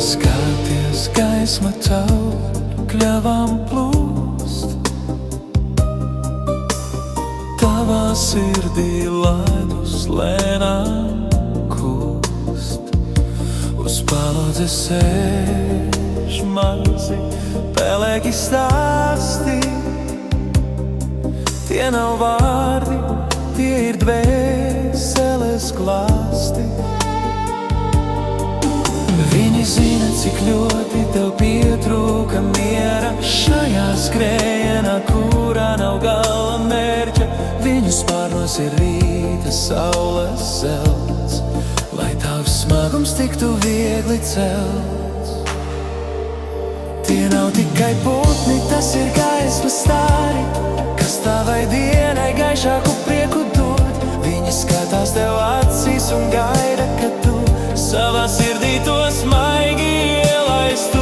Skaties gaisma caur kļavām plūst, tavā sirdī ledus lēnām kūst. Uz palodzes sēž mazi pelēki stāsti, tie nav vārdi, tie ir dvēseles glāsti. Viņi zina, cik ļoti tev pietrūka miera šajā skrējienā, kurā nav gala mērķa. Viņu spārnos ir rīta saules zelts, lai tavs smagums tiktu viegli celts. Tie nav tikai putni, tas ir gaismas stāri, kas tavai dienai gaišāku prieku dod. Viņi skatās tev acīs un gaida, ka tu savā sirdī to smaigi ielaistu.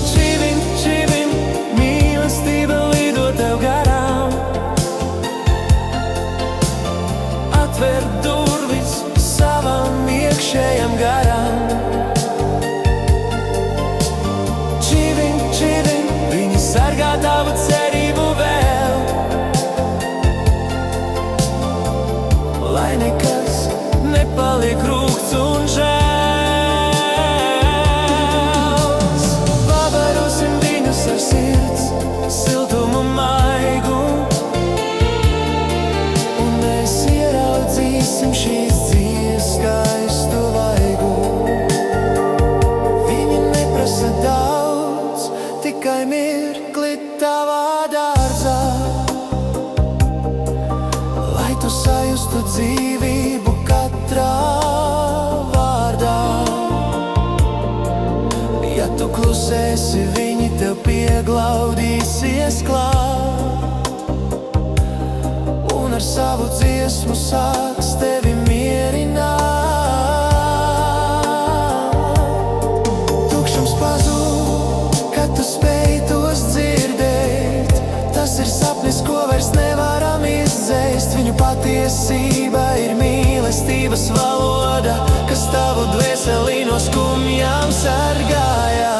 Čivim, čivim, mīlestība lido tev garām, atver durvis savam iekšējam garam. Čivim, čivim, viņi sargā tavu cerību vēl, lai nekas nepaliek rūgts un žēls. Pabarosim viņus ar sirds siltumu maigu, un mēs ieraudzīsim šīs dzīves skaistu vaigu. Viņi neprasa daudz, tikai mirkli tavā dārzā, lai tu sajustu dzīvību katrā vārdā. Ja tu klusēsi, viņi tev pieglaudīsies klāt, un ar savu dziesmu sāks tevi mierināt. Tukšums pazūd, kad tu spēj tos dzirdēt, tas ir sapnis, ko vairs nevaram izdzēst. Viņu patiesība ir mīlestības valoda, kas tavu dvēseli no skumjām sargāja.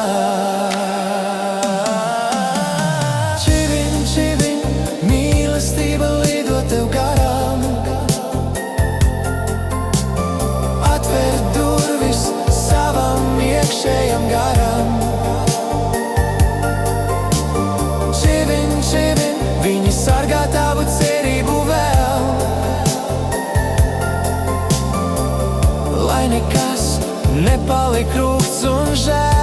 Čivim, čivim, mīlestība lido tev garām, atver durvis savam iekšējam garam. Čivim, čivim, viņi sargā tavu cerību vēl, lai nekas nepaliek rūgts un žēl.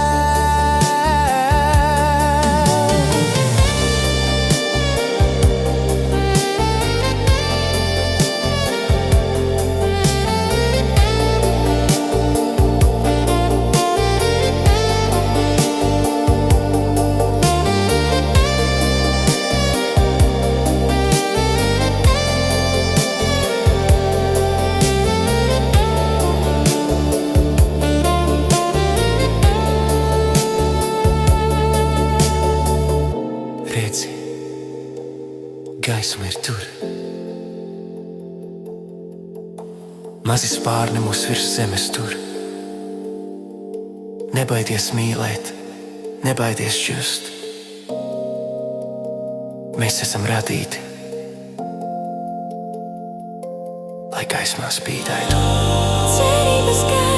Redzi, gaisma ir tur. Mazi spārni mūs virs zemes tur. Nebaidies mīlēt, nebaidies just. Mēs esam radīti, lai gaismā spīdētu. Cerības gaisma